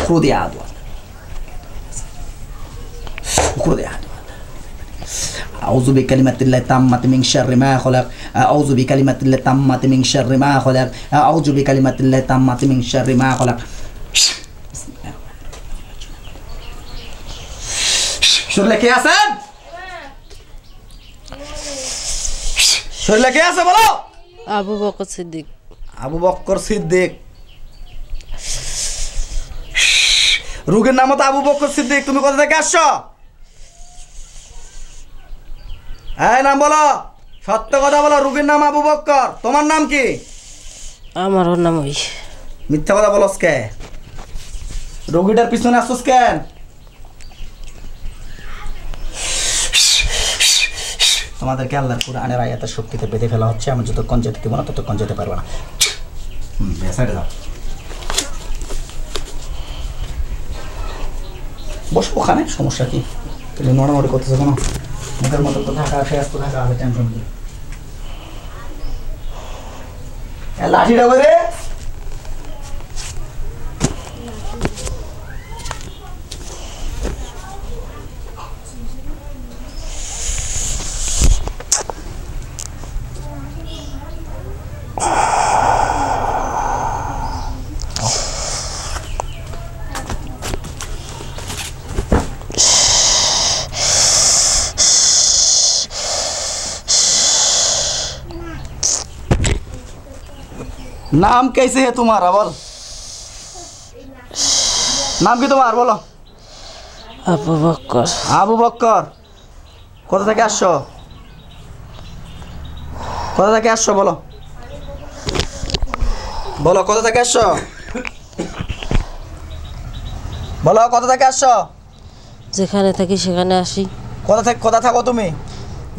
خذ يا عدوان خذ يا عدوان أعوذ بكلمة الله التامة من شر ما خلق أعوذ بكلمة الله التامة من شر ما خلق أعوذ بكلمة الله التامة من شر ما خلق শরীরে কে আছেন শরীরে কে আছে বলো আবু বকর সিদ্দিক আবু বকর সিদ্দিক রোগীর নাম তো আবু বকর সিদ্দিক তুমি কোথা থেকে আসছো এই নাম বলো সত্য কথা বলো রোগীর নাম আবু বকর তোমার নাম কি আমারও নাম ওই মিথ্যা কথা বলছ কে রোগীটার পিছনে আসছস কেন তোমাদেরকে আল্লাহর কুরআনের আয়াতের শক্তিতে বেঁধে ফেলা হচ্ছে আমি যতক্ষণ যেতে দেব না ততক্ষণ যেতে পারবে না সাইডে যাও বসো ওখানে সমস্যা কি তুমি নড়ানড়ি করতেছো কেন মুখের মতো তো থাকা শেষ তো থাকা হবে টেনশন কি লাঠিটা করে नाम कैसे है तुम्हारा बोल नाम की तुम्हार बोलो আবু বকর আবু বকর কোথা থেকে আসছো কোথা থেকে আসছো বলো বলো কোথা থেকে আসছো বলো কোথা থেকে আসছো যেখানে থাকি সেখানে আসি কোথা থাকো তুমি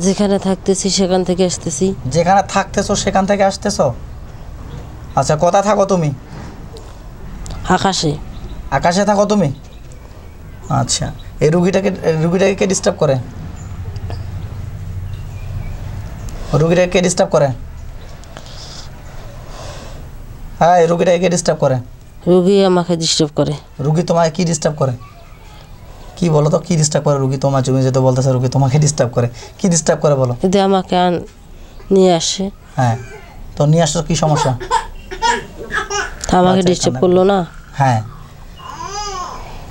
যেখানে থাকতেছি সেখান থেকে আসতেছি যেখানে থাকতেছো সেখান থেকে আসতেছো আচ্ছা কোথা থাকো তুমি আকাশে আকাশে থাকো তুমি আচ্ছা এই রুগীটাকে কে ডিস্টার্ব করে রুগীটাকে কে ডিস্টার্ব করে হ্যাঁ এই রুগীটাকে কে ডিস্টার্ব করে রোগী আমাকে ডিস্টার্ব করে রুগী তোমাকে কি ডিস্টার্ব করে কি বলো তো কি ডিস্টার্ব করে রুগী তোমার তুমি যেটা বলতেছে রুগী তোমাকে ডিস্টার্ব করে কি ডিস্টার্ব করে বলো যদি আমাকে নিয়ে আসে হ্যাঁ তো নিয়ে আসছো কি সমস্যা আমাকে ডিস্টার্ব করলো না হ্যাঁ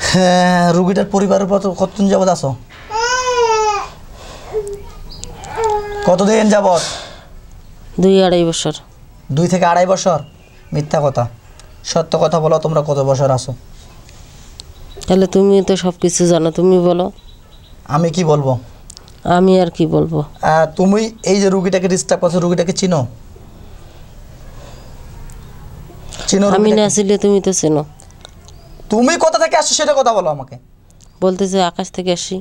হ্যাঁ রুগীটার পরিবারের উপর কতদিন যাবত আছো কতদিন যাবত 2-2.5 বছর 2 থেকে 2.5 বছর মিথ্যা কথা সত্য কথা বলো তোমরা কত বছর আছো তাহলে তুমি তো সব কিছু জানো তুমি বলো আমি কি বলবো আমি আর কি বলবো তুমি এই যে রুগীটাকে ডিস্টার্ব করছো রুগীটাকে চিনো চিনো আমি না ছিলে তুমি তো চেনো তুমি কোথা থেকে আসছো সেটা কথা বলো আমাকে বলতেছে আকাশ থেকে আসি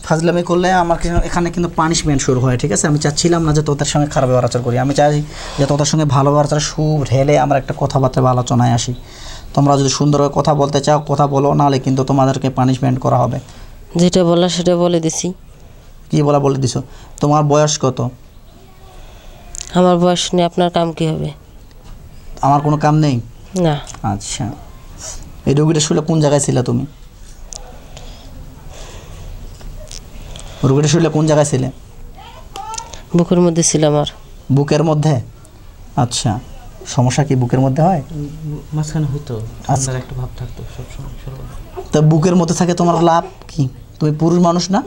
ফাজলামি করলে আমার এখানে কিন্তু পানিশমেন্ট শুরু হয় ঠিক আছে আমি চাচ্ছিলাম না যে তোদের সঙ্গে খারাপ ব্যবহার আচরণ করি আমি চাই যে তোদের সঙ্গে ভালো ব্যবহার সুর ঢেলে আমরা একটা কথাবার্তা বা আলোচনায় আসি তোমরা যদি সুন্দরভাবে কথা বলতে চাও কথা বলো নাহলে কিন্তু তোমাদেরকে পানিশমেন্ট করা হবে যেটা বলা সেটা বলে দিছি কি বলে দিছো তোমার বয়স কত আমার বয়স নেই আপনার কাম কি হবে আমার কোনো কাম নেই না আচ্ছা এই রোগীটা শুলে কোন জায়গায় ছিলে তুমি রোগীটা শুলে কোন জায়গায় ছিলে বুকের মধ্যে ছিলাম আর বুকের মধ্যে আচ্ছা সমস্যা কি বুকের মধ্যে হয় মাঝখানে হইতো ঠান্ডার একটা ভাব থাকতো সব সময় তা বুকের মধ্যে থাকে তোমার লাভ কি তুমি পুরুষ মানুষ না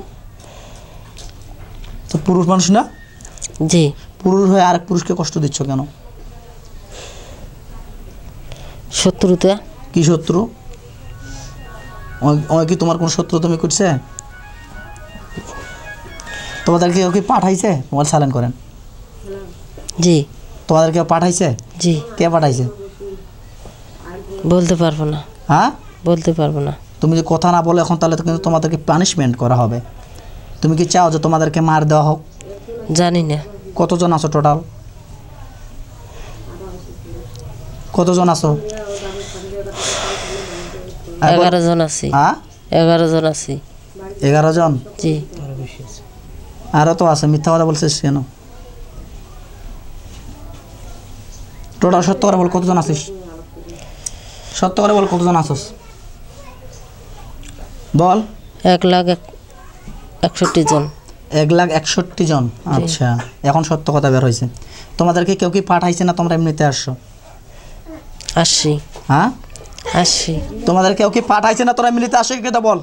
তো পুরুষ মানুষ না জি পুরুষ হয়ে আরেক পুরুষকে কষ্ট দিচ্ছ কেন শত্রুতা কি শত্রু ওই কি তোমার কোন শত্রু তুমি করছে তোমাদেরকে কেউ কি পাঠাইছে মোবাইল সাইলেন্ট করেন জি তোমাদের কেউ পাঠাইছে জি কে পাঠাইছে বলতে পারবো না হ্যাঁ বলতে পারবো না তুমি যে কথা না বলো এখন তাহলে কিন্তু তোমাদেরকে পানিশমেন্ট করা হবে তুমি কি চাও যে তোমাদেরকে মার দেওয়া হোক জানি না কতজন আছো টোটাল কতজন আছো 11 জন আছি। হ্যাঁ 11 জন আছি। 11 জন? জি। আরো বেশি আছে। আরও তো আছে, মিথ্যা কথা বলছিস কেন? টোটাল সত্য করে বল কতজন আছিস? সত্য করে বল কতজন আছিস বল। 1,61,000 জন। 1,61,000 জন। আচ্ছা, এখন সত্য কথা বের হয়েছে। তোমাদেরকে কেউ কি পাঠাইছে না তোমরা এমনিতে আসছো? আসছি। হ্যাঁ আসছি। তোমাদের কেউ কি পাঠাইছে না তোরা এমনিতে আসো? এটা বল।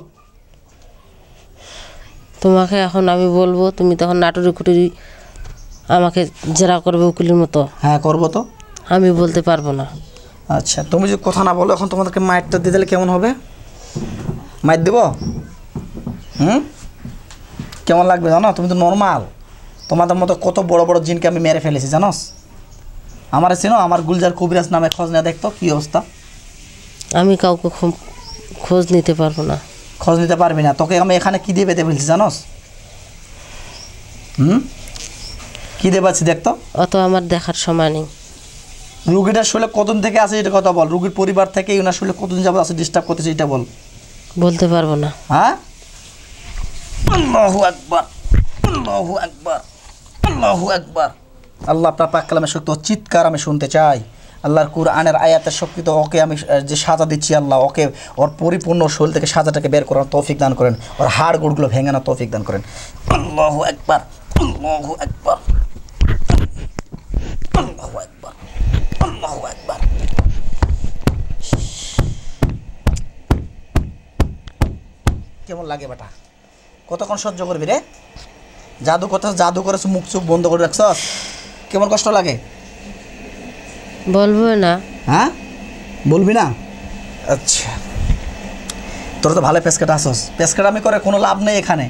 তোমাকে এখন আমি বলবো, তুমি তখন নাটুরি কুটুরি আমাকে জেরা করবে উকিলের মতো। হ্যাঁ করবো তো। আমি বলতে পারবো না। আচ্ছা, তুমি যদি কথা না বলো এখন তোমাদেরকে মাইটটা দিয়ে দিলে কেমন হবে? মাইট দেবো? কেমন লাগবে জানো? তুমি তো নর্মাল, তোমাদের মতো কত বড় বড় জিনকে আমি মেরে ফেলেছি জানোস। আমার চেনো? আমার গুলজার কবিরাজ নামে খোঁজ না দেখতো কী অবস্থা। আমি কাউকে খোঁজ নিতে পারবো না। খোঁজ নিতে পারবি না? তোকে আমি এখানে কী দিয়ে পেতে ফেলছি জানোস? কী দিয়ে পাচ্ছি দেখতো? অত আমার দেখার সময় নেই। রুগীটার শরীরে কতদিন থেকে আছে এটা কথা বল। রুগীর পরিবার থেকে ওনার শরীরে কতদিন যাবত আছে ডিস্টার্ব করতেছে এটা বল। বলতে পারবো না। হ্যাঁ? আল্লাহু আকবার, আল্লাহু আকবার, আল্লাহু আকবার। আল্লাহ আপনার পাক কালামের শক্তি ও চিৎকার আমি শুনতে চাই। আল্লাহর কুরআনের আয়াতের শক্তি তো ওকে আমি যে সাজা দিচ্ছি, আল্লাহ ওকে ওর পরিপূর্ণ শরীর থেকে সাজাটাকে বের করার তৌফিক দান করেন, ওর হাড় গোড়গুলো ভেঙানোর তৌফিক দান করেন। আল্লাহু আকবার, আল্লাহু আকবার, আল্লাহু আকবার, আল্লাহু আকবার। কেমন লাগে বেটা? কতক্ষণ সহ্য করবি রে? জাদু কথা, জাদু করেছ, মুখ চোখ বন্ধ করে রাখছস, কেমন কষ্ট লাগে? বলবো না। হ্যাঁ বলবি না? আচ্ছা, তোর তো ভালো পেসকাটা আসস। পেসকাটা আমি করে কোনো লাভ নেই এখানে।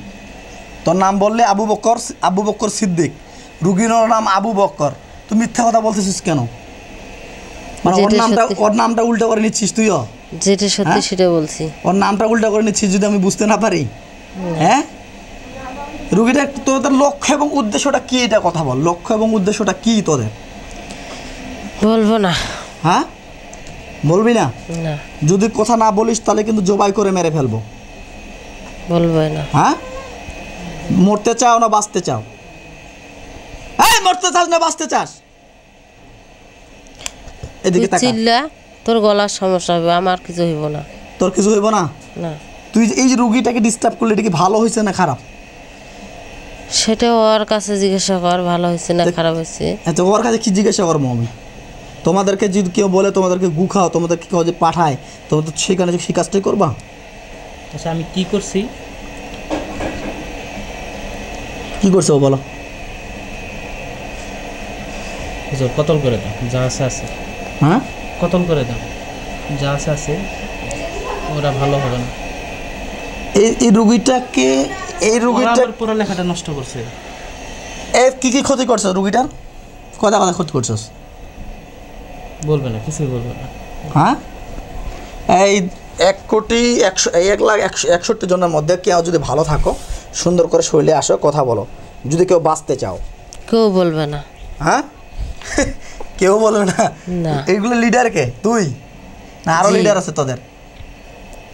তোর নাম বললে আবু বক্কর সিদ্দিক, রুগীর নাম আবু বক্কর। তুই মিথ্যা কথা বলতেছিস কেন? মানে ওর নামটা উল্টো করে নিচ্ছিস তুইও? যেটা সত্যি সেটা বলছি। ওর নামটা উল্টো করে নিচ্ছিস যদি আমি বুঝতে না পারি? হ্যাঁ, রুগীটা তোদের লক্ষ্য এবং উদ্দেশ্যটা কি এটা কথা বল। লক্ষ্য এবং উদ্দেশ্যটা কি তোদের? বলবো না। হ্যাঁ বলবি না? না। যদি কথা না বলিস তাহলে কিন্তু জবাই করে মেরে ফেলবো। বলবো না। হ্যাঁ, মরতে চাও না বাঁচতে চাও? এই মরতে চাস না বাঁচতে চাস? এদিকে তাকা। চিল্লা, তোর গলার সমস্যা হবে, আমার কিছু হইব না। তোর কিছু হইব না? না। তুই এই যে রুগীটাকে ডিস্টার্ব করলে এটা কি ভালো হয়েছে না খারাপ? সেটা ওর কাছে জিজ্ঞাসা কর, ভালো হয়েছে না খারাপ হয়েছে। আচ্ছা, ওর কাছে কি জিজ্ঞাসা করবো আমি? তোমাদেরকে যদি কেউ বলে তোমাদেরকে গু খাও, তোমাদেরকে কেউ যে পাঠায়, তোমরা তো সেখানে সেই কাজটাই করবা। আচ্ছা, আমি কি করছি? কি করছো বলো? হুজুর কতল করে দাও, যা আছে আছে। হ্যাঁ, কতল করে দাও, যা আছে আছে। ওরা ভালো হবে না। এই রুগীটাকে, এই রুগীটা পুরো লেখাটা নষ্ট করছে। কি কি ক্ষতি করছো রুগীটার? কথা কথা ক্ষতি করছস? বলবে না, কিছুই বলবে না। হ্যাঁ, এই 1,61,61 জনের মধ্যে কেউ যদি ভালো থাকো, সুন্দর করে শরীরে আসো, কথা বলো, যদি কেউ বাঁচতে চাও। কেউ বলবে না। হ্যাঁ কেউ বলবে না? না। এইগুলো লিডার কে? তুই না আরো লিডার আছে তোদের?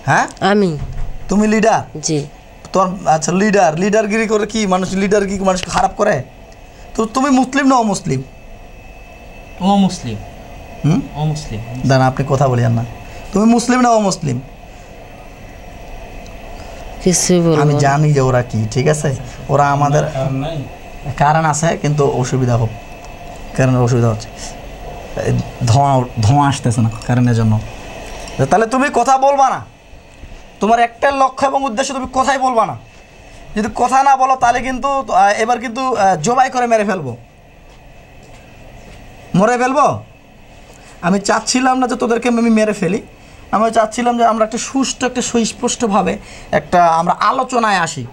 হ্যাঁ আমি। তুমি লিডার? জি। তোর আচ্ছা, লিডারগিরি করে কি মানুষ, লিডারগিরি মানুষকে খারাপ করে? তো তুমি মুসলিম না অমুসলিম? অমুসলিম। অমুসলিম। দাঁড়া, আপনি কথা বলিয়েন না। তুমি মুসলিম না অমুসলিম? কিছুই বলবো আমি না। জানি যে ওরা কি, ঠিক আছে, ওরা আমাদের কারণ আছে, কিন্তু অসুবিধা হোক, কারণের অসুবিধা হচ্ছে, ধোঁয়া আসতেছে না কারণের জন্য। তাহলে তুমি কথা বলবা না, তোমার একটা লক্ষ্য এবং উদ্দেশ্য, তুমি কথাই বলবা না। যদি কথা না বলো তাহলে কিন্তু এবার কিন্তু জবাই করে মেরে ফেলবো, মরে ফেলবো। আমি চাচ্ছিলাম না যে তোদেরকে আমি মেরে ফেলি, আমি চাচ্ছিলাম যে আমরা একটা সুষ্ঠু, একটা সুস্পষ্টভাবে একটা আমরা আলোচনায় আসি,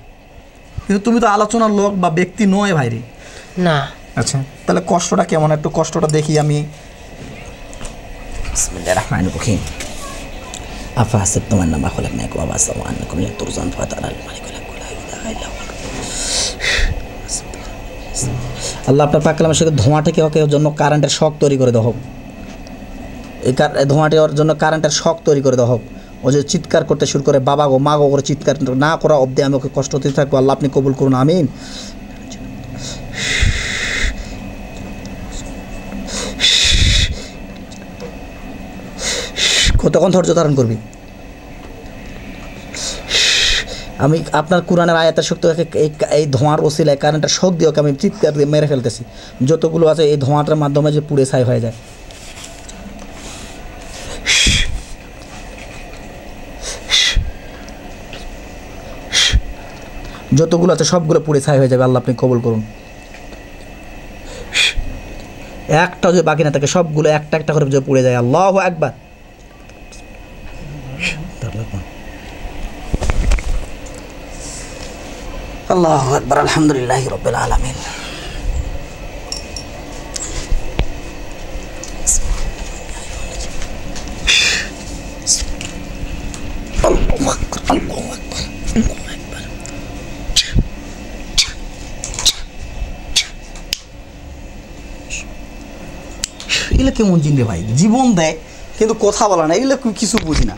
কিন্তু তুমি তো আলোচনার লোক বা ব্যক্তি নয় ভাইরে। না। আচ্ছা, তাহলে কষ্টটা কেমন একটু কষ্টটা দেখি আমি। বিসমিল্লাহির রহমানির রহিম। আফাহাসিবতুম আন্নামা খালাকনাকুম আবাসান ওয়া আন্নাকুম ইলাইহি তুরজাউন ফাতাআলাল মালিকুল হাক্কু লা ইলাহা ইল্লা হুয়া। আল্লাহ আপনার পাক কালামের সাথে ধোঁয়াটাকে ওর জন্য কারেন্টের শক তৈরি করে দাও হোক। এই ধোঁয়াটি ওর জন্য কারেন্টের শক তৈরি করে দাও হোক। ও যে চিৎকার করতে শুরু করে বাবা গো মা গো করে চিৎকার না করা অবধি আমি ওকে কষ্ট দিতে থাকবো। আল্লাহ আপনি কবুল করুন, আমিন। কতক্ষণ ধৈর্য ধারণ করবি? আমি আপনার কোরআনের আয়াতের শক্তি এই ধোঁয়ার ওসিলায় কারেন্টের শক দিয়ে ওকে আমি চিৎকার দিয়ে মেরে ফেলতেছি। যতগুলো আছে এই ধোঁয়াটার মাধ্যমে যে পুড়ে ছাই হয়ে যায়। যতগুলো আছে সবগুলো পুড়ে ছাই হয়ে যাবে। আল্লাহ আপনি কবুল করুন। একটা যে বাকি না থাকে সবগুলো একটা একটা করে যে পুড়ে যায়। আল্লাহু আকবার। আল্লাহু আকবার। আলহামদুলিল্লাহি রাব্বিল আলামিন। আল্লাহু আকবার, আল্লাহু আকবার, আল্লাহু আকবার। এগুলো কেমন জিন রে ভাই, জীবন দেয় কিন্তু কথা বলা না, এগুলো কিছু বুঝি না।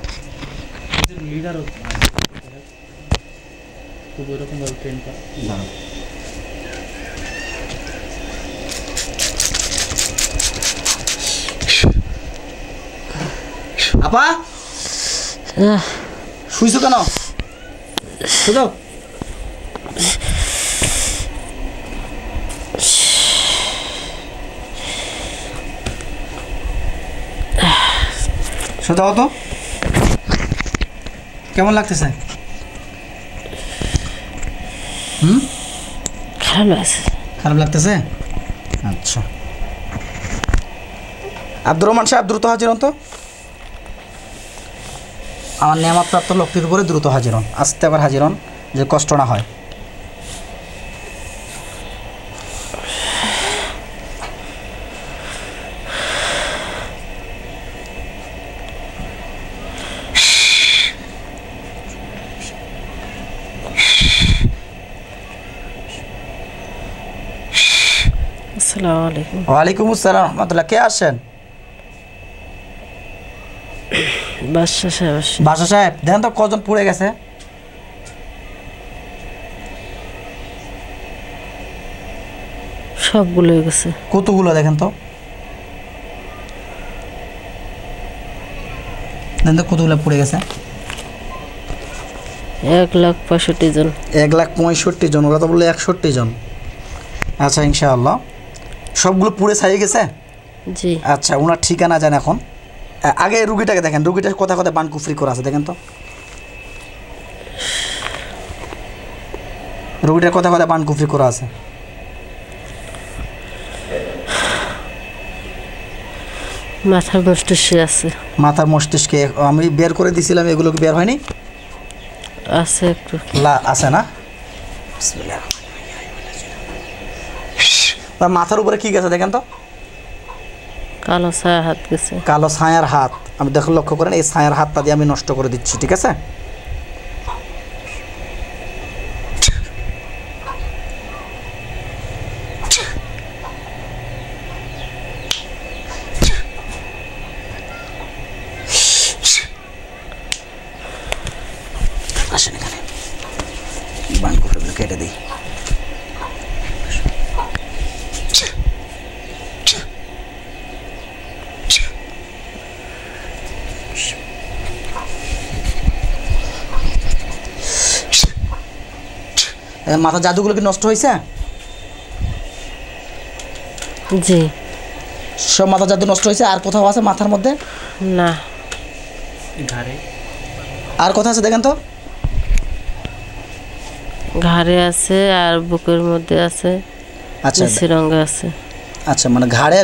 লিডারও খুব ওইরকমভাবে ট্রেন করা। আপা শুইছো কেন? শুধু শুধু তো কেমন লাগতেছে? খারাপ লাগতেছে। আচ্ছা আব্দুর রহমান সাহেব দ্রুত হাজির হন তো। আমার নিয়ামতপ্রাপ্ত লোকটির উপরে দ্রুত হাজির হন, আস্তে আবার হাজির হন, যে কষ্ট না হয়। আসসালামু আলাইকুম। ওয়ালাইকুম আসসালাম রহমতুল্লাহ। কে আসছেন? বাদশা সাহেব আসছে। বাদশা সাহেব দেখেন তো কজন পুড়ে গেছে। সবগুলো হয়ে গেছে। কতগুলো দেখেন তো, দেখেন তো কতগুলো পুড়ে গেছে। 1,65,000 জন। 1,65,000 জন, ওরা তো বললো 61 জন। আচ্ছা ইনশাআল্লাহ সবগুলো পুড়ে ছাই গেছে। জি আচ্ছা ওনার ঠিকানা জান এখন। আগে রুগীটাকে দেখেন, রুগীটার কথা কথা বান কুফরি করা আছে, দেখেন তো রুগীটার কথা কথা বান কুফরি করা আছে। মাথার মস্তিষ্কে আছে। মাথার মস্তিষ্কে আমি বের করে দিছিলাম, এগুলো কি বের হয়নি? আছে একটু আছে না? মাথার উপরে কি গেছে দেখেন তো? কালো ছায়া হাত গেছে। কালো ছায়ার হাত। আমি দেখো লক্ষ্য করেন, এই ছায়ার হাতটা দিয়ে আমি নষ্ট করে দিচ্ছি, ঠিক আছে? আসেন এখানে, বান করে কেটে দিই। মাথা জাদুগুলো কি নষ্ট হয়েছে? জি সব মাথা জাদু নষ্ট হয়েছে। আর কোথাও আছে মাথার মধ্যে? না। ঘাড়ে আর কোথাও আছে দেখেন তো? ঘাড়ে আছে আর বুকের মধ্যে আছে। আচ্ছা নিচেরঙ্গে আছে। আচ্ছা মানে ঘাড়ে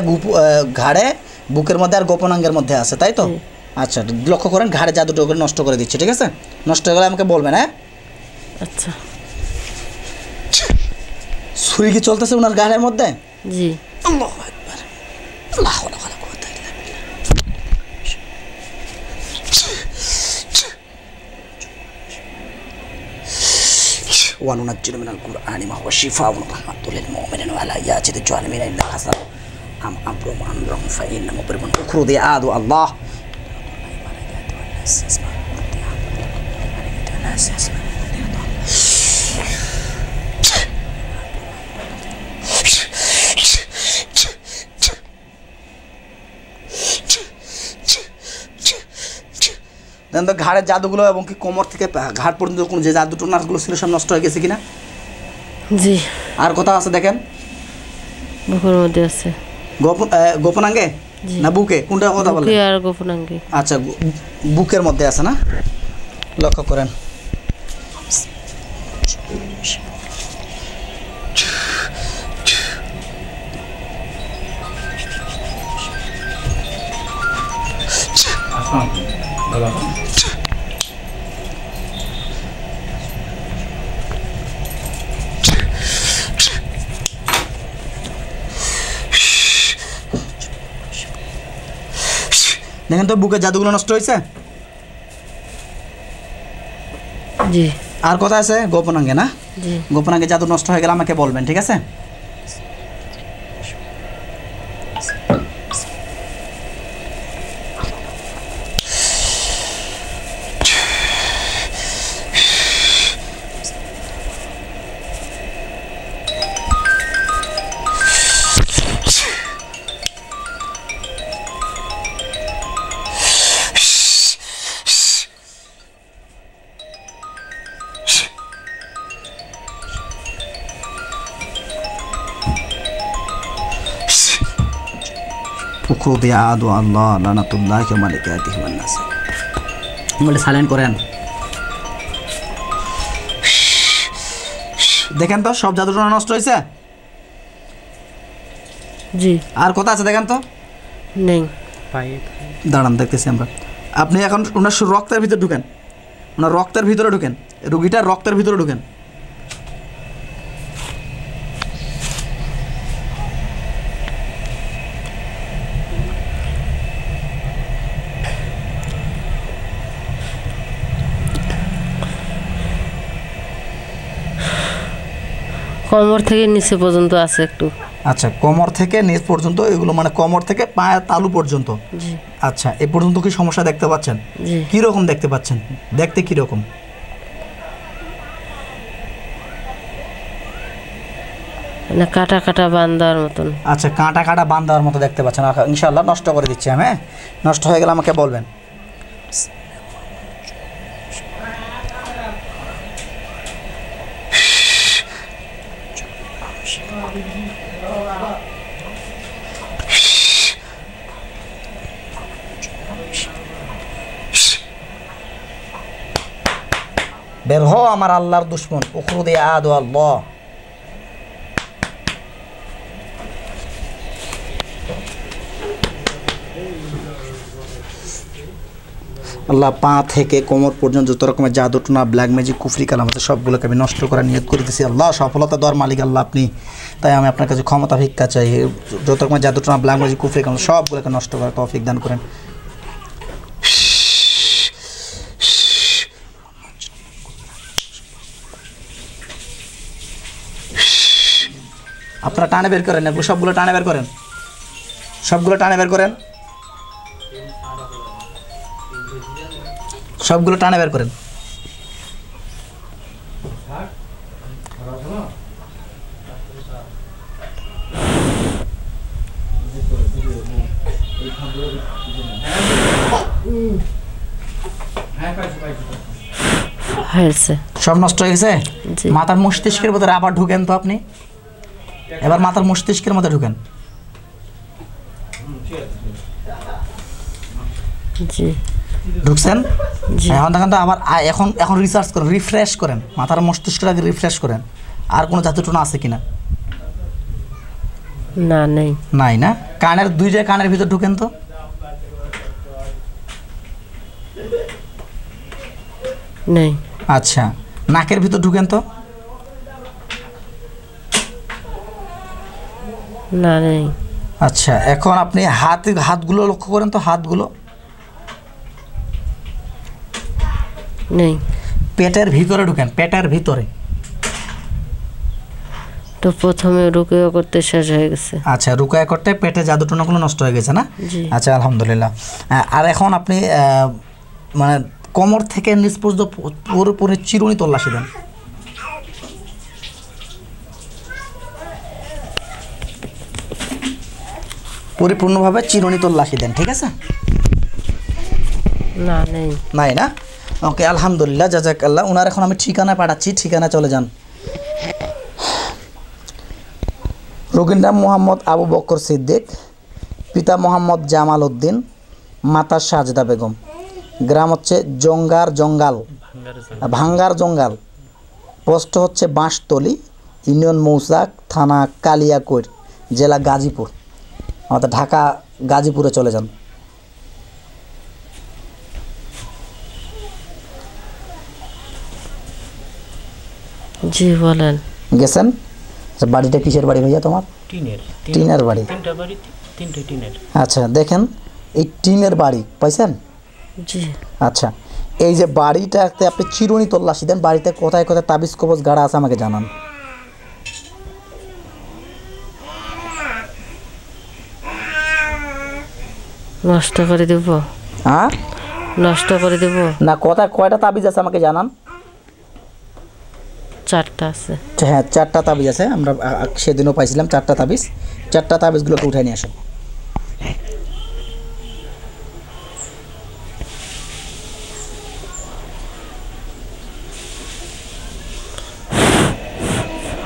বুকের মধ্যে আর গোপনাঙ্গের মধ্যে আছে, তাই তো? আচ্ছা লক্ষ্য করেন, ঘাড়ে জাদুটা করে নষ্ট করে দিচ্ছে, ঠিক আছে? নষ্ট হয়ে গেলে আমাকে বলবেন। হ্যাঁ আচ্ছা। ছুরি কি চলতেছে ওনার ঘাড়ের মধ্যে? জি। আল্লাহু আকবার, লা হাওলা ওয়ালা কুওয়াতা ইল্লা বিল্লাহ। وننزل من القرآن ما هو شفاء ورحمة للمؤمنين ولا يزيد الظالمين إلا خسارا أم أمرهم أمرهم فإنهم مبرمون أخرج يا الله দেখেন তো ঘাড়ের জাদুগুলো এবং কি কোমর থেকে ঘাড় পর্যন্ত কোন যে জাদু টোনাসগুলো ছিল সব নষ্ট হয়ে গেছে কিনা? জি। আর কথা আছে দেখেন বুকের মধ্যে আছে। গোপনাঙ্গে না বুকে, কোনটা কথা বলেন? বুকে আর গোপনাঙ্গে। আচ্ছা, বুকের মধ্যে আছে না, লক্ষ্য করেন। দেখেন তো বুকের জাদুগুলো নষ্ট হয়েছে। জি। আর কথা আছে গোপনাঙ্গে না? জি। গোপনাঙ্গে জাদু নষ্ট হয়ে গেলে আমাকে বলবেন, ঠিক আছে? সাইলেন্ট করেন। দেখেন তো সব জাদুটা নষ্ট হয়েছে। জি। আর কথা আছে দেখেন তো? নেই। দাঁড়ান, দেখতেছি আমরা। আপনি এখন ওনার রক্তের ভিতরে ঢুকেন, ওনার রক্তের ভিতরে ঢুকেন, রুগীটার রক্তের ভিতরে ঢুকেন। কোমর থেকে নিচে পর্যন্ত আছে একটু। আচ্ছা, কোমর থেকে নিচ পর্যন্ত, এগুলো মানে কোমর থেকে পায়ের তালু পর্যন্ত। জি। আচ্ছা, এ পর্যন্ত কি সমস্যা দেখতে পাচ্ছেন? জি। কি রকম দেখতে পাচ্ছেন? দেখতে কি রকম? মানে কাটা কাটা বান্দার মতন। আচ্ছা, কাঁটা কাঁটা বান দেওয়ার মতো দেখতে পাচ্ছেন। ইনশাআল্লাহ নষ্ট করে দিচ্ছি আমি, হ্যাঁ? নষ্ট হয়ে গেলে আমাকে বলবেন। বের হো আমার আল্লাহর দুশ্মন, উখরুদ আদু আল্লাহ। আল্লাহ পা থেকে কোমর পর্যন্ত যত রকমের জাদু টোনা, ব্ল্যাক ম্যাজিক, কুফরি কালাম আছে সবগুলোকে আমি নষ্ট করার নিয়ত করে দিয়েছি। আল্লাহ সফলতা দেওয়ার মালিক আল্লাহ আপনি, তাই আমি আপনার কাছে ক্ষমতা ভিক্ষা চাই। যত রকমের জাদু টোনা, ব্ল্যাক ম্যাজিক, কুফরি কালাম সবগুলোকে নষ্ট করার তৌফিক দান করেন। আপনারা টানে বের করেন, এগুলো সবগুলো টানে বের করেন, সবগুলো টানে বের করেন, সবগুলো টানে বের করেন। হয়েছে। সব নষ্ট হয়ে গেছে। জি। মাথার মস্তিষ্কের মধ্যে আবার ঢুকেন তো আপনি, এবার মাথার মস্তিষ্কের মধ্যে ঢুকেন। জি। ঢুকছেন? জি। এখন দেখেন তো আবার এখন এখন রিসার্চ করেন, রিফ্রেশ করেন, মাথার মস্তিষ্কটাকে রিফ্রেশ করেন। আর কোনো জাদুটোনা আছে কিনা? না, নেই। নাই না? কানের দুইটা কানের ভিতর ঢুকেন তো। নেই। আচ্ছা, নাকের ভিতর ঢুকেন তো। না, নেই। আচ্ছা, এখন আপনি হাতগুলো লক্ষ্য করেন তো, হাতগুলো। নেই। পেটের ভিতরে ঢুকেন, পেটের ভিতরে। তো প্রথমে রুকিয়া করতে শেষ হয়ে গেছে। আচ্ছা, রুকিয়া করতে পেটে জাদুটোনাগুলো নষ্ট হয়ে গেছে না? জি। আচ্ছা, আলহামদুলিল্লাহ। আর এখন আপনি মানে কোমর থেকে নিচ পর্যন্ত পুরোপুরি চিরুনি তল্লাশি দেন। পরিপূর্ণভাবে চিরুনি তল্লাশি দেন, ঠিক আছে? না নেই। নাই না? ওকে, আলহামদুলিল্লাহ, জাজাকাল্লাহ। ওনার এখন আমি ঠিকানায় পাঠাচ্ছি, ঠিকানা চলে যান। রোগীর নাম মোহাম্মদ আবু বকর সিদ্দিক, পিতা মোহাম্মদ জামাল উদ্দিন, মাতা সাজদা বেগম। গ্রাম হচ্ছে ভাঙ্গার জঙ্গাল, পোস্ট হচ্ছে বাঁশতলি, ইউনিয়ন মৌচাক, থানা কালিয়াকৈর, জেলা গাজীপুর। আমাদের ঢাকা গাজীপুরে চলে যান। জি বলেন। গেছেন? আচ্ছা, বাড়িটা কিসের বাড়ি ভাইয়া তোমার? টিনের বাড়ি। আচ্ছা, দেখেন এই টিনের বাড়ি পাইছেন? জি। আচ্ছা, এই যে বাড়িটাতে আপনি চিরুনি তল্লাশি দেন, বাড়িতে কোথায় কোথায় তাবিজ কবজ গাড়া আছে আমাকে জানান। নষ্ট করে দেব? হ্যাঁ, নষ্ট করে দেব না, কোথায় কয়টা তাবিজ আছে আমাকে জানান। 4টা আছে। হ্যাঁ, 4টা তাবিজ আছে, আমরা সেদিনও পাইছিলাম 4টা তাবিজ। 4টা তাবিজগুলোকে উঠাই নিয়ে আসো।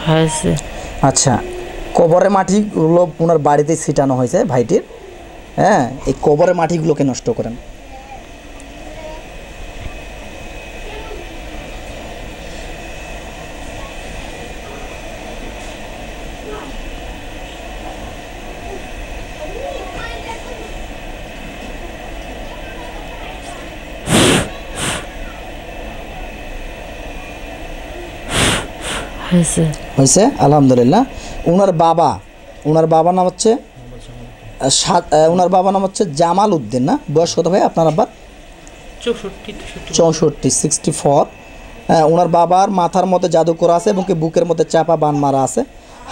হয়েছে। আচ্ছা, কবরের মাটিগুলো ওনার বাড়িতে ছিটানো হয়েছে ভাইটির। হ্যাঁ, এই কবরের মাটিগুলোকে নষ্ট করেন। হয়েছে। হয়েছে, আলহামদুলিল্লাহ। ওনার বাবার নাম হচ্ছে জামাল উদ্দিন, না? বয়স কত ভাই আপনার আব্বার? 64, 64। হ্যাঁ, ওনার বাবার মাথার মধ্যে জাদু করা আছে এবং কি বুকের মধ্যে চাপা বান মারা আছে,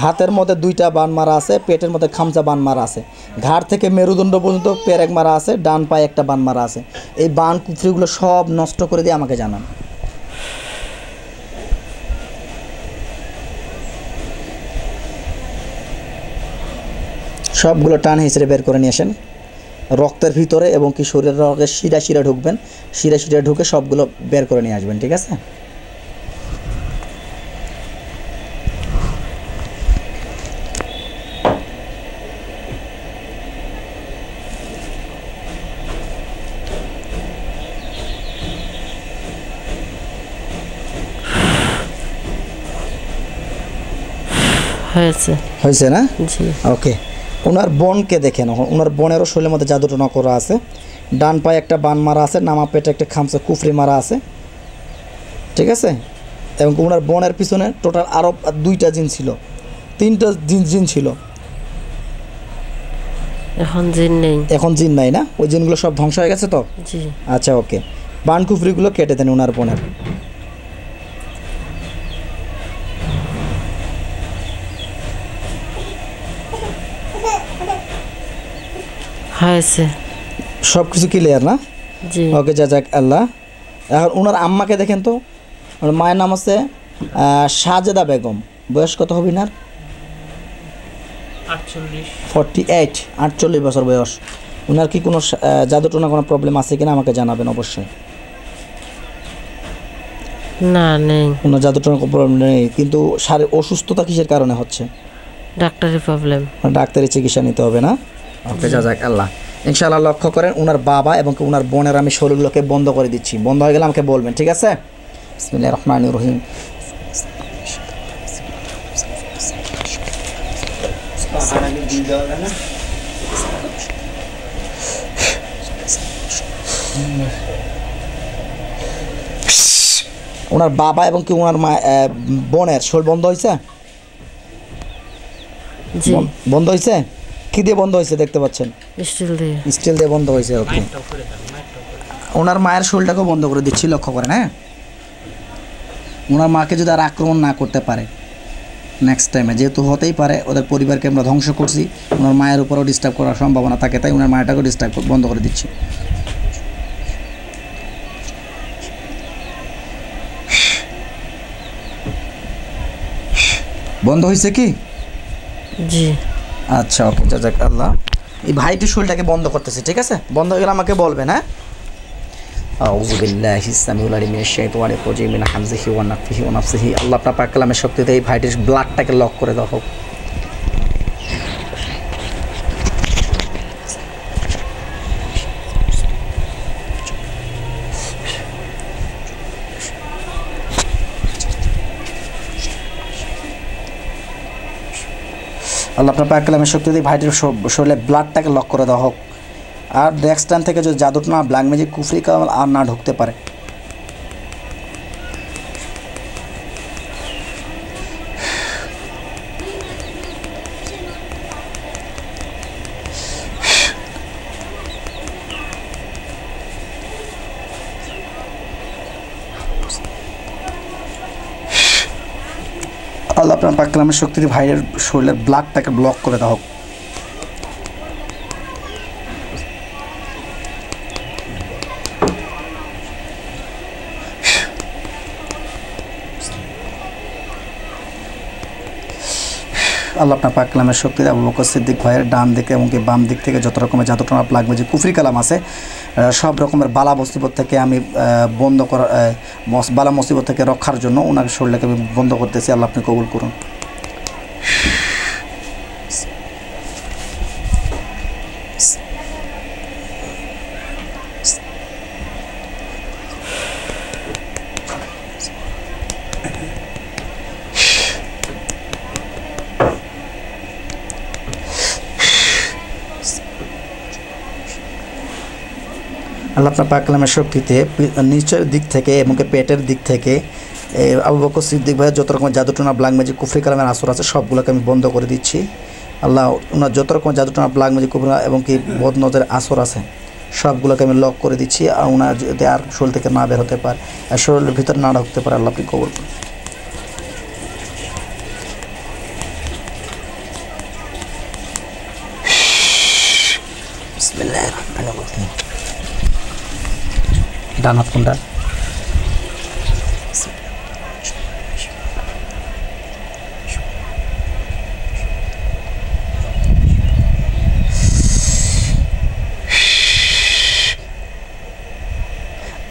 হাতের মধ্যে 2টা বান মারা আছে, পেটের মধ্যে খামচা বান মারা আছে, ঘাড় থেকে মেরুদণ্ড পর্যন্ত পেরেক মারা আছে, ডান পায়ে একটা বান মারা আছে। এই বান কুফরিগুলো সব নষ্ট করে দিয়ে আমাকে জানান। সবগুলো টান হিসেবে বের করে নিয়ে আসেন রক্তের ভিতরে, এবং কি শরীরের রক্তের শিরা ঢুকবেন, শিরা ঢুকে সবগুলো বের করে নিয়ে আসবেন, ঠিক আছে? হয়েছে না? জি। ওকে, ওনার বোনকে দেখেন। ওনার বোনেরও শরীরের মধ্যে জাদু টোনা করা আছে, ডান পায়ে একটা বান মারা আছে, নামা পেটে একটা খামচা কুফরি মারা আছে, ঠিক আছে? এবং ওনার বোনের পিছনে টোটাল আরও 2টা জিন ছিল, 3টা জিন ছিল। এখন জিন নেই। এখন জিন নাই না? ওই জিনগুলো সব ধ্বংস হয়ে গেছে তো? জি। আচ্ছা, ওকে, বান কুফরিগুলো কেটে দেন ওনার বোনের। হয়েছে। সব কিছু ক্লিয়ার না? জি। ওকে, জাজাক আল্লাহ। এখন ওনার আম্মাকে দেখেন তো। ওনার মায়ের নাম হচ্ছে সাজেদা বেগম। বয়স কত হবে না? 48 বছর বয়স। ওনার কি কোনো জাদু টোনা কোনো প্রবলেম আছে কিনা আমাকে জানাবেন অবশ্যই। না, নেই। কোনো জাদু টোনা প্রবলেম নেই, কিন্তু শারীরিক অসুস্থতা কিসের কারণে হচ্ছে? ডাক্তারি প্রবলেম। ডাক্তারি চিকিৎসা নিতে হবে না? ওকে, জাজাক আল্লাহ। ইনশাআল্লাহ লক্ষ্য করেন ওনার বাবা এবং ওনার বোনের আমি শরীরগুলোকে বন্ধ করে দিচ্ছি। বন্ধ হয়ে গেলে আমাকে বলবেন, ঠিক আছে? বিসমিল্লাহির রহমানির রহিম। ওনার বাবা এবং কি ওনার বোনের শরীর বন্ধ হয়েছে? জি। বন্ধ হয়েছে? কি দিয়ে বন্ধ হয়েছে দেখতে পাচ্ছেন? স্টিল দিয়ে বন্ধ হয়েছে। ওকে, ওনার মায়ের শরীরটাকেও বন্ধ করে দিচ্ছি, লক্ষ্য করেন। হ্যাঁ, ওনার মাকে যদি আর আক্রমণ না করতে পারে নেক্সট টাইমে, যেহেতু হতেই পারে ওদের পরিবারকে আমরা ধ্বংস করছি, ওনার মায়ের উপরও ডিস্টার্ব করার সম্ভাবনা থাকে, তাই ওনার মায়েরটাকেও ডিস্টার্ব বন্ধ করে দিচ্ছি। বন্ধ হয়েছে কি? জি। আচ্ছা ওকে, জাজাক আল্লাহ। এই ভাইটির শরীরটাকে বন্ধ করতেছে, ঠিক আছে? বন্ধ হয়ে গেলে আমাকে বলবেন, হ্যাঁ? আউযু বিল্লাহি সামিউল আলিম মিনাশ শাইতানির রাজিম মিন হামজিহি ওয়া নাফসিহি ওয়া নাফসিহি। আল্লাহ আপনার পাক কালামের শক্তিতে এই ভাইটির ব্লাডটাকে লক করে দাও হোক। আল্লাহ আপনার পাক কালামের শক্তিতে ভাইটির শরীরে ব্লাডটাকে লক করে দেওয়া হোক। আর নেক্সট টাইম থেকে যদি জাদুটনা ব্ল্যাক ম্যাজিক কুফরি কালাম আর না ঢুকতে পারে। আল্লাহ আপনার পাক কালামের শক্তিতে ভাইয়ের শরীরের ব্লাডটাকে ব্লক করে দেওয়া হোক। আল্লাহ আপনার পাক কালামের শক্তিতে আবু বকর সিদ্দিক ভাইয়ের ডান দিকে এবং কি বাম দিক থেকে যত রকমের জাদুটনা ব্ল্যাক ম্যাজিক কুফরি কালাম আছে সব রকমের বালা মুসিবত থেকে আমি বন্ধ করা বালা মুসিবত থেকে রক্ষার জন্য ওনার শরীরটাকে আমি বন্ধ করতেছি। আল্লাহ আপনি কবুল করুন। আল্লাহ আপনার পাক কালামের শক্তিতে নিচের দিক থেকে এবং পেটের দিক থেকে আবু বকর সিদ্দিক ভাইয়ের যত রকমের জাদুটনা ব্ল্যাক ম্যাজিক কুফরি কালামের আসর আছে সবগুলোকে আমি বন্ধ করে দিচ্ছি। আল্লাহ ওনার যত রকমের জাদুটনা ব্ল্যাক ম্যাজিক কুফরি এবং কি বদ নজরের আসর আছে সবগুলোকে আমি লক করে দিচ্ছি। আর ওনার যদি আর শরীর থেকে না বের হতে পারে, আর শরীরের ভিতরে না ঢুকতে পারে, আল্লাহ আপনি কবুল করুন। বিসমিল্লাহির রহমানির রহিম। ডান হাত কোনটা?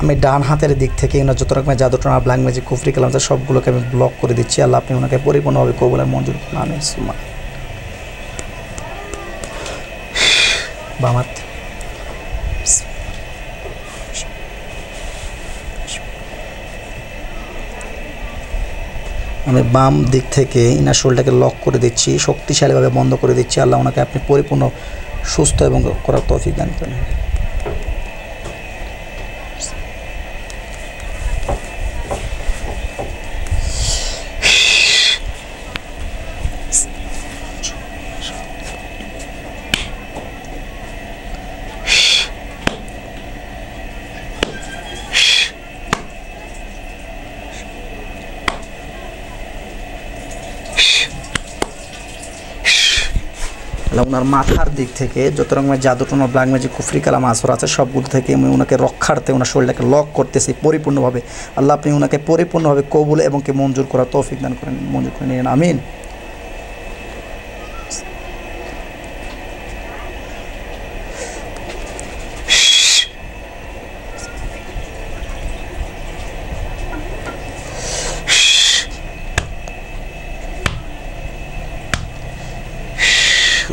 আমি ডান হাতের দিক থেকে ওনার যত রকমের জাদুটনা ব্ল্যাক ম্যাজিক কুফরি কালাম আছে সবগুলোকে আমি ব্লক করে দিচ্ছি। আল্লাহ আপনি ওনাকে পরিপূর্ণভাবে কবুলের মঞ্জুর করুন। আমিন। বাম হাত। আমি বাম দিক থেকে ইনার শরীরটাকে লক করে দিচ্ছি, শক্তিশালীভাবে বন্ধ করে দিচ্ছি। আল্লাহ ওনাকে আপনি পরিপূর্ণ সুস্থ এবং করার তৌফিক দান করেন। ওনার মাথার দিক থেকে যত রকমের জাদুটনা ব্ল্যাক ম্যাজিক কুফরি কালাম আসর আছে সবগুলো থেকে আমি ওনাকে রক্ষার্থে ওনার শরীরটাকে লক করতেছি পরিপূর্ণভাবে। আল্লাহ আপনি ওনাকে পরিপূর্ণভাবে কবুল এবং কি মঞ্জুর করার তৌফিক দান করেন, মঞ্জুর করে নিন। আমিন।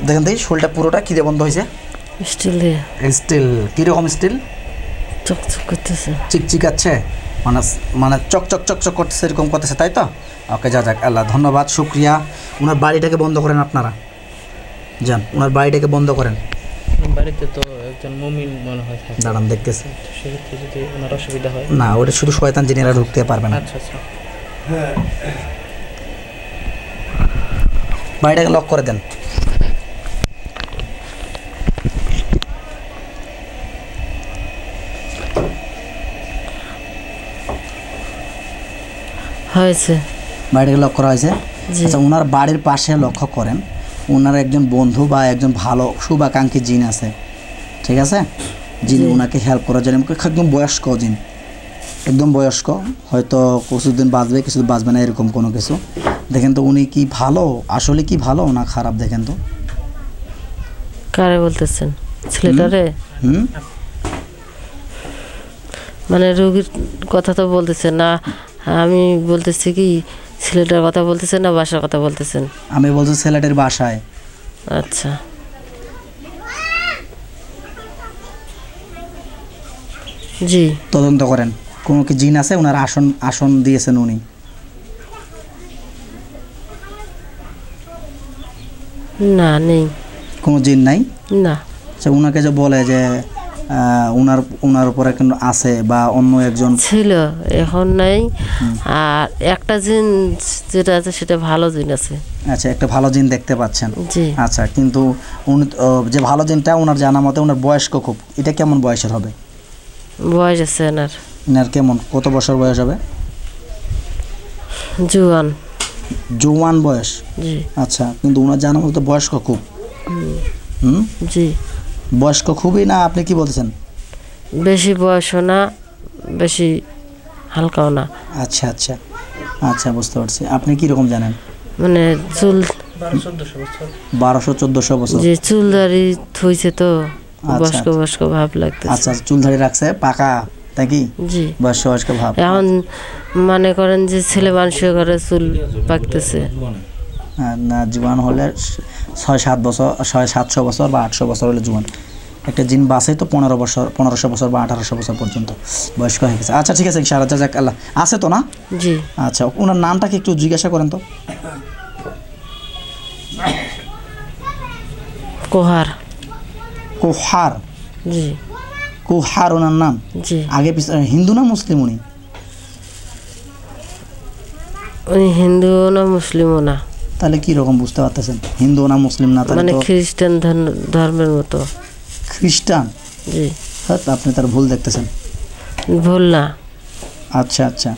দেখেন দেখি শরীরটা পুরোটা কী দিয়ে বন্ধ হয়েছে? স্টিল দিয়ে। স্টিল কীরকম স্টিল? চকচক করতেছে, চিকচিকাচ্ছে, মানে মানে চকচক চকচক করতেছে, এরকম করতেছে, তাই তো? ওকে, যা যাক আল্লাহ ধন্যবাদ, শুক্রিয়া। ওনার বাড়িটাকে বন্ধ করেন, আপনারা যান ওনার বাড়িটাকে বন্ধ করেন। বাড়িতে তো একজন মুমিন মনে হয় থাকে। দাঁড়ান দেখতেছি। সেক্ষেত্রে যদি ওনার অসুবিধা হয়? না, ওটা শুধু শয়তান জিনেরা ঢুকতে পারবে না। আচ্ছা আচ্ছা, বাড়িটাকে লক করে দেন। হয়েছে, বাড়িটাকে লক করা হয়েছে। আচ্ছা, ওনার বাড়ির পাশে লক্ষ্য করেন ওনার একজন বন্ধু বা একজন ভালো শুভাকাঙ্ক্ষী জিন আছে, ঠিক আছে? যিনি ওনাকে হেল্প করার জন্য একদম বয়স্ক জিন, একদম বয়স্ক, হয়তো কিছুদিন বাঁচবে কিছুদিন বাঁচবে না এরকম কোনো কিছু। দেখেন তো উনি কি ভালো, আসলে কি ভালো না খারাপ দেখেন তো। কারে বলতেছেন? ছেলেটারে? হুম মানে রোগীর কথা তো বলতেছেন না, আমি বলতেছি কি ছেলেটার কথা বলতেছেন না বাসার কথা বলতেছেন? আমি বলছি ছেলেটির বাসায়। আচ্ছা, জি। তদন্ত করেন কোনো কি জিন আছে, ওনার আসন আসন দিয়েছেন উনি? না, নেই। কোনো জিন নাই? না। আচ্ছা, ওনাকে যে বলে যে ওনার উপরে কিন্তু আছে বা অন্য একজন ছিল, এখন নাই। আর একটা জিন যেটা আছে সেটা ভালো জিন আছে। আচ্ছা, একটা ভালো জিন দেখতে পাচ্ছেন। জি। আচ্ছা, কিন্তু উনি যে ভালো জিনটা ওনার জানা মতে ওনার বয়স্ক খুব, এটা কেমন বয়সের হবে? বয়স আছে এনার? ওনার কেমন, কত বছর বয়স হবে? জুয়ান। জোয়ান বয়স? জি। আচ্ছা, কিন্তু ওনার জানা মতে বয়স্ক খুব। হুম জি। বয়স্ক খুবই না, আপনি কি বলছেন? বেশি বয়সও না, বেশি হালকাও না। আচ্ছা আচ্ছা আচ্ছা, বুঝতে পারছি। আপনি কি রকম জানেন? মানে চুল 1200-1400 বছর? যে চুল দাড়ি থইছে তো আচ্ছা, বয়স্ক বয়স্ক ভাব লাগতেছে। আচ্ছা, চুল দাড়ি রাখছে পাকা, তাই কি? জি। বয়স্ক ভাব। এখন মনে করেন যে ছেলে মানুষের ঘরে চুল পাকতেছে। না, জোয়ান হলে 6-7 বছর, 600-700 বছর বা 800 বছর হলে জোয়ান। একটা জিন বাসে তো 1500 বছর বা 1800 বছর পর্যন্ত বয়স্ক হয়ে গেছে। আচ্ছা, ঠিক আছে, ইনশাআল্লাহ, জাযাক আল্লাহ। আছে তো না? জি। আচ্ছা, ওনার নামটা কি একটু জিজ্ঞাসা করেন তো? কোহার। কোহার? জি। কোহার ওনার নাম? জি। আগে হিন্দু না মুসলিম উনি? উনি হিন্দুও না মুসলিমও না। তাহলে কি রকম বুঝতে পারতেছেন হিন্দু না মুসলিম না? তাহলে মানে তো খ্রিস্টান ধর্মের মতো। খ্রিস্টান? জি। হ্যাঁ, আপনি তার ভুল দেখতেছেন। ভুল না। আচ্ছা আচ্ছা,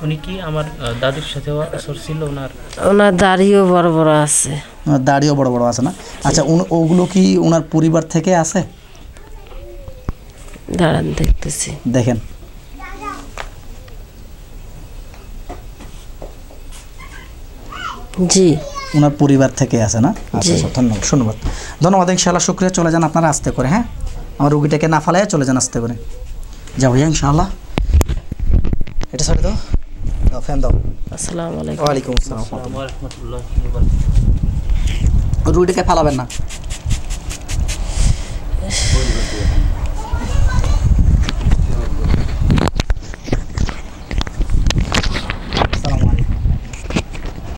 উনি কি আমার দাদুর সাথে আসর ছিল ওনার? ওনার দাড়িও বড় বড় আছে। ওনার দাড়িও বড় বড় আছে না? আচ্ছা, ওগুলো কি ওনার পরিবার থেকে আছে? দাঁড়ান দেখতেছি। দেখেন। জি। ওনার পরিবার থেকে আছে না? আচ্ছা জি। আচ্ছা, ধন্যবাদ ধন্যবাদ। ইনশাআল্লাহ, শুক্রিয়া। চলে যান আপনারা আস্তে করে। হ্যাঁ, আমার রুগীটাকে না ফালায় চলে যান আস্তে করে। যাও ভাইয়া, ইনশাআল্লাহ। এটা সারি দাও, দাও ফ্যান দাও। আসসালামু আলাইকুম। ওয়ালাইকুম আসসালাম। আসসালামু রাহমাতুল্লাহ। রুগীটাকে ফালাবেন না।